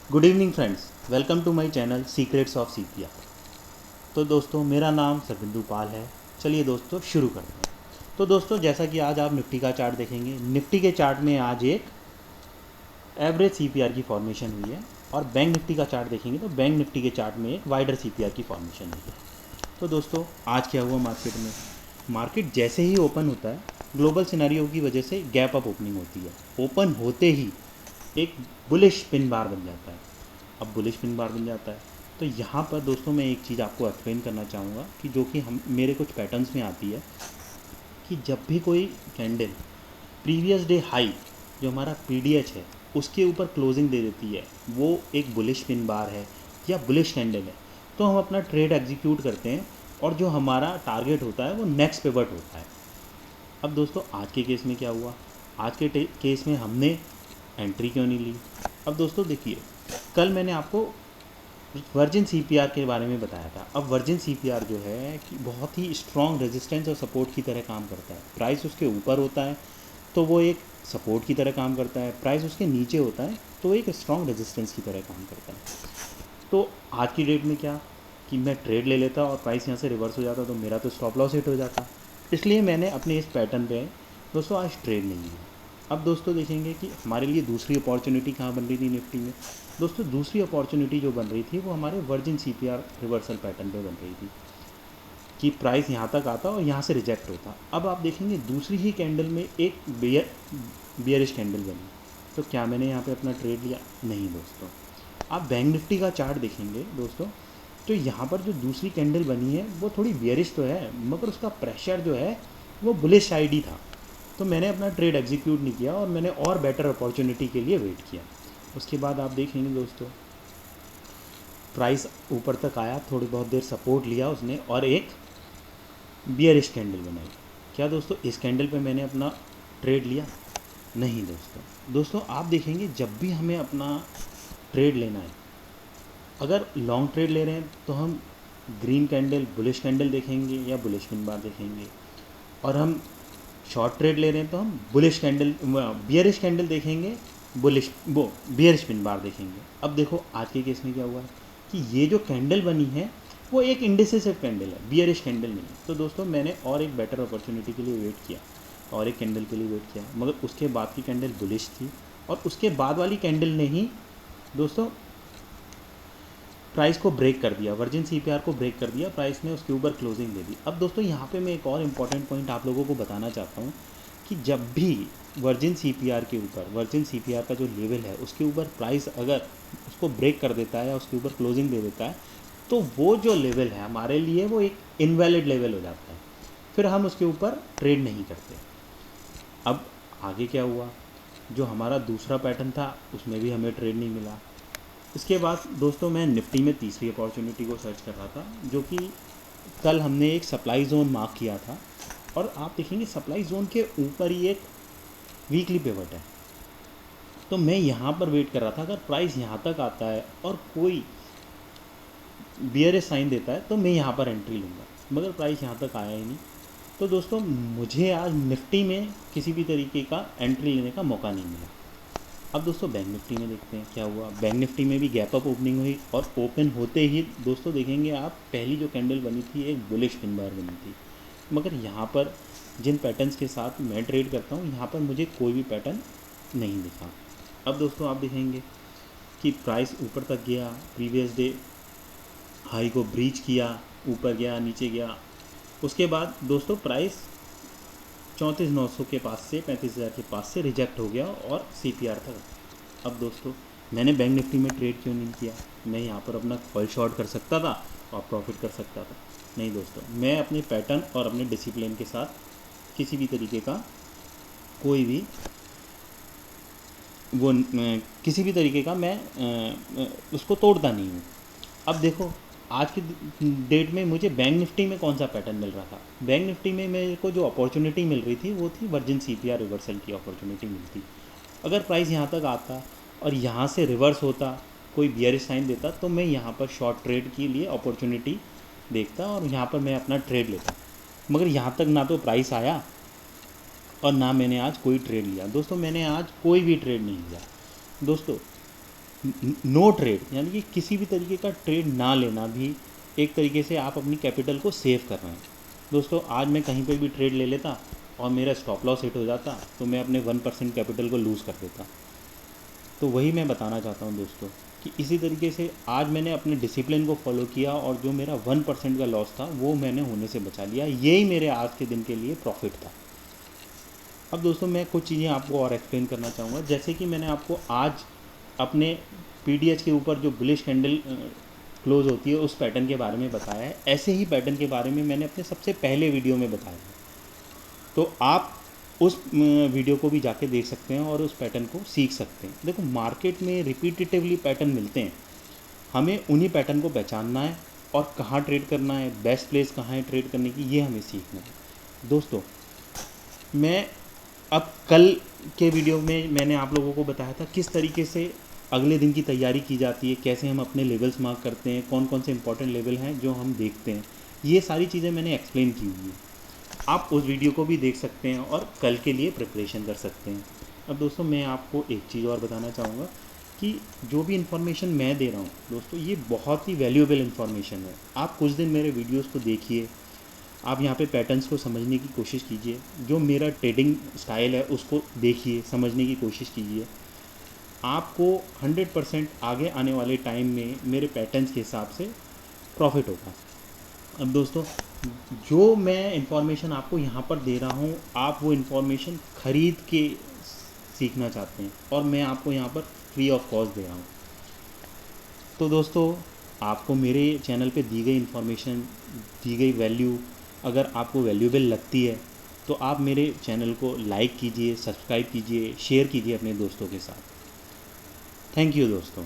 Good evening friends, welcome to my channel secrets of CPR. तो दोस्तों, मेरा नाम सरबिंदु पाल है। चलिए दोस्तों शुरू करते हैं। तो दोस्तों, जैसा कि आज आप निफ्टी का चार्ट देखेंगे, निफ्टी के चार्ट में आज एक एवरेज सीपीआर की फॉर्मेशन हुई है और बैंक निफ्टी का चार्ट देखेंगे तो बैंक निफ्टी के चार्ट में एक वाइडर सीपीआर की फॉर्मेशन हुई है। तो दोस्तों, आज क्या हुआ मार्केट में? मार्केट जैसे ही ओपन होता है, ग्लोबल सिनेरियो की वजह से गैप अप ओपनिंग होती है। ओपन होते ही एक बुलिश पिन बार बन जाता है। अब बुलिश पिन बार बन जाता है तो यहाँ पर दोस्तों मैं एक चीज़ आपको एक्सप्लेन करना चाहूँगा कि जो कि हम मेरे कुछ पैटर्न्स में आती है कि जब भी कोई कैंडल प्रीवियस डे हाई जो हमारा पीडीएच है उसके ऊपर क्लोजिंग दे देती है, वो एक बुलिश पिन बार है या बुलिश कैंडल है, तो हम अपना ट्रेड एग्जीक्यूट करते हैं और जो हमारा टारगेट होता है वो नेक्स्ट पिवट होता है। अब दोस्तों, आज के केस में क्या हुआ? आज के केस में हमने एंट्री क्यों नहीं ली? अब दोस्तों देखिए, कल मैंने आपको वर्जिन सीपीआर के बारे में बताया था। अब वर्जिन सीपीआर जो है कि बहुत ही स्ट्रॉन्ग रेजिस्टेंस और सपोर्ट की तरह काम करता है। प्राइस उसके ऊपर होता है तो वो एक सपोर्ट की तरह काम करता है, प्राइस उसके नीचे होता है तो वो एक स्ट्रॉन्ग रेजिस्टेंस की तरह काम करता है। तो आज की डेट में क्या कि मैं ट्रेड ले लेता और प्राइस यहाँ से रिवर्स हो जाता तो मेरा तो स्टॉप लॉस हिट हो जाता। इसलिए मैंने अपने इस पैटर्न पे दोस्तों आज ट्रेड नहीं लिया। अब दोस्तों देखेंगे कि हमारे लिए दूसरी अपॉर्चुनिटी कहाँ बन रही थी निफ्टी में। दोस्तों, दूसरी अपॉर्चुनिटी जो बन रही थी वो हमारे वर्जिन सीपीआर रिवर्सल पैटर्न पे बन रही थी कि प्राइस यहाँ तक आता और यहाँ से रिजेक्ट होता। अब आप देखेंगे दूसरी ही कैंडल में एक बियरिश कैंडल बनी। तो क्या मैंने यहाँ पे अपना ट्रेड लिया? नहीं दोस्तों। आप बैंक निफ्टी का चार्ट देखेंगे दोस्तों, तो यहाँ पर जो दूसरी कैंडल बनी है वो थोड़ी बियरिश तो है, मगर उसका प्रेशर जो है वो बुलिश साइड ही था। तो मैंने अपना ट्रेड एग्जीक्यूट नहीं किया और मैंने और बेटर अपॉर्चुनिटी के लिए वेट किया। उसके बाद आप देखेंगे दोस्तों, प्राइस ऊपर तक आया, थोड़ी बहुत देर सपोर्ट लिया उसने और एक बियरिश कैंडल बनाई। क्या दोस्तों इस कैंडल पे मैंने अपना ट्रेड लिया? नहीं दोस्तों। दोस्तों, आप देखेंगे जब भी हमें अपना ट्रेड लेना है, अगर लॉन्ग ट्रेड ले रहे हैं तो हम ग्रीन कैंडल बुलिश कैंडल देखेंगे या बुलिश पिन बार देखेंगे, और हम शॉर्ट ट्रेड ले रहे हैं तो हम बुलिश कैंडल बियरिश कैंडल देखेंगे, बुलिश वो बियरिश पिन बार देखेंगे। अब देखो आज के केस में क्या हुआ है कि ये जो कैंडल बनी है वो एक इंडिसिसिव कैंडल है, बियरिश कैंडल नहीं है। तो दोस्तों मैंने और एक बेटर अपॉर्चुनिटी के लिए वेट किया और एक कैंडल के लिए वेट किया, मगर उसके बाद की कैंडल बुलिश थी और उसके बाद वाली कैंडल ने ही दोस्तों प्राइस को ब्रेक कर दिया, वर्जिन सीपीआर को ब्रेक कर दिया, प्राइस ने उसके ऊपर क्लोजिंग दे दी। अब दोस्तों यहाँ पे मैं एक और इम्पॉर्टेंट पॉइंट आप लोगों को बताना चाहता हूँ कि जब भी वर्जिन सीपीआर के ऊपर, वर्जिन सीपीआर का जो लेवल है उसके ऊपर प्राइस अगर उसको ब्रेक कर देता है या उसके ऊपर क्लोजिंग दे देता है तो वो जो लेवल है हमारे लिए वो एक इनवैलिड लेवल हो जाता है, फिर हम उसके ऊपर ट्रेड नहीं करते। अब आगे क्या हुआ, जो हमारा दूसरा पैटर्न था उसमें भी हमें ट्रेड नहीं मिला। इसके बाद दोस्तों मैं निफ्टी में तीसरी अपॉर्चुनिटी को सर्च कर रहा था, जो कि कल हमने एक सप्लाई जोन मार्क किया था और आप देखेंगे सप्लाई जोन के ऊपर ही एक वीकली पिवट है। तो मैं यहाँ पर वेट कर रहा था, अगर प्राइस यहाँ तक आता है और कोई बियरिश साइन देता है तो मैं यहाँ पर एंट्री लूँगा, मगर प्राइस यहाँ तक आया ही नहीं। तो दोस्तों मुझे आज निफ्टी में किसी भी तरीके का एंट्री लेने का मौका नहीं मिला। अब दोस्तों बैंक निफ्टी में देखते हैं क्या हुआ। बैंक निफ्टी में भी गैप अप ओपनिंग हुई और ओपन होते ही दोस्तों देखेंगे आप, पहली जो कैंडल बनी थी एक बुलिश पिन बार बनी थी, मगर यहाँ पर जिन पैटर्न्स के साथ मैं ट्रेड करता हूँ यहाँ पर मुझे कोई भी पैटर्न नहीं दिखा। अब दोस्तों आप देखेंगे कि प्राइस ऊपर तक गया, प्रीवियस डे हाई को ब्रीच किया, ऊपर गया नीचे गया, उसके बाद दोस्तों प्राइस 34,900 के पास से 35,000 के पास से रिजेक्ट हो गया और सीपीआर था। अब दोस्तों मैंने बैंक निफ्टी में ट्रेड क्यों नहीं किया? मैं यहाँ पर अपना कॉल शॉर्ट कर सकता था और प्रॉफिट कर सकता था। नहीं दोस्तों, मैं अपने पैटर्न और अपने डिसिप्लिन के साथ किसी भी तरीके का कोई भी वो किसी भी तरीके का मैं उसको तोड़ता नहीं हूँ। अब देखो आज की डेट में मुझे बैंक निफ्टी में कौन सा पैटर्न मिल रहा था? बैंक निफ्टी में मेरे को जो अपॉर्चुनिटी मिल रही थी वो थी वर्जिन सीपीआर रिवर्सल की अपॉर्चुनिटी मिलती। अगर प्राइस यहाँ तक आता और यहाँ से रिवर्स होता, कोई बियरिश साइन देता, तो मैं यहाँ पर शॉर्ट ट्रेड के लिए अपॉर्चुनिटी देखता और यहाँ पर मैं अपना ट्रेड लेता। मगर यहाँ तक ना तो प्राइस आया और ना मैंने आज कोई ट्रेड लिया। दोस्तों मैंने आज कोई भी ट्रेड नहीं लिया। दोस्तों नो ट्रेड, यानी कि किसी भी तरीके का ट्रेड ना लेना भी एक तरीके से आप अपनी कैपिटल को सेव कर रहे हैं। दोस्तों आज मैं कहीं पर भी ट्रेड ले लेता और मेरा स्टॉप लॉस हिट हो जाता तो मैं अपने 1% कैपिटल को लूज़ कर देता। तो वही मैं बताना चाहता हूँ दोस्तों कि इसी तरीके से आज मैंने अपने डिसिप्लिन को फॉलो किया और जो मेरा 1% का लॉस था वो मैंने होने से बचा लिया। यही मेरे आज के दिन के लिए प्रॉफिट था। अब दोस्तों मैं कुछ चीज़ें आपको और एक्सप्लेन करना चाहूँगा। जैसे कि मैंने आपको आज अपने PDH के ऊपर जो बुलिश कैंडल क्लोज होती है उस पैटर्न के बारे में बताया है, ऐसे ही पैटर्न के बारे में मैंने अपने सबसे पहले वीडियो में बताया है। तो आप उस वीडियो को भी जाके देख सकते हैं और उस पैटर्न को सीख सकते हैं। देखो मार्केट में रिपीटेटिवली पैटर्न मिलते हैं, हमें उन्हीं पैटर्न को पहचानना है और कहाँ ट्रेड करना है, बेस्ट प्लेस कहाँ है ट्रेड करने की, ये हमें सीखना है। दोस्तों मैं अब कल के वीडियो में मैंने आप लोगों को बताया था किस तरीके से अगले दिन की तैयारी की जाती है, कैसे हम अपने लेवल्स मार्क करते हैं, कौन कौन से इंपॉर्टेंट लेवल हैं जो हम देखते हैं। ये सारी चीज़ें मैंने एक्सप्लेन की हुई है, आप उस वीडियो को भी देख सकते हैं और कल के लिए प्रिपरेशन कर सकते हैं। अब दोस्तों मैं आपको एक चीज़ और बताना चाहूँगा कि जो भी इन्फॉर्मेशन मैं दे रहा हूँ दोस्तों ये बहुत ही वैल्यूएबल इन्फॉर्मेशन है। आप कुछ दिन मेरे वीडियोस को देखिए, आप यहाँ पे पैटर्न्स को समझने की कोशिश कीजिए, जो मेरा ट्रेडिंग स्टाइल है उसको देखिए, समझने की कोशिश कीजिए। आपको 100% आगे आने वाले टाइम में मेरे पैटर्न्स के हिसाब से प्रॉफिट होगा। अब दोस्तों जो मैं इन्फॉर्मेशन आपको यहाँ पर दे रहा हूँ आप वो इन्फॉर्मेशन ख़रीद के सीखना चाहते हैं और मैं आपको यहाँ पर फ्री ऑफ कॉस्ट दे रहा हूँ। तो दोस्तों आपको मेरे चैनल पे दी गई इन्फॉर्मेशन, दी गई वैल्यू अगर आपको वैल्यूएबल लगती है तो आप मेरे चैनल को लाइक कीजिए, सब्सक्राइब कीजिए, शेयर कीजिए अपने दोस्तों के साथ। थैंक यू दोस्तों।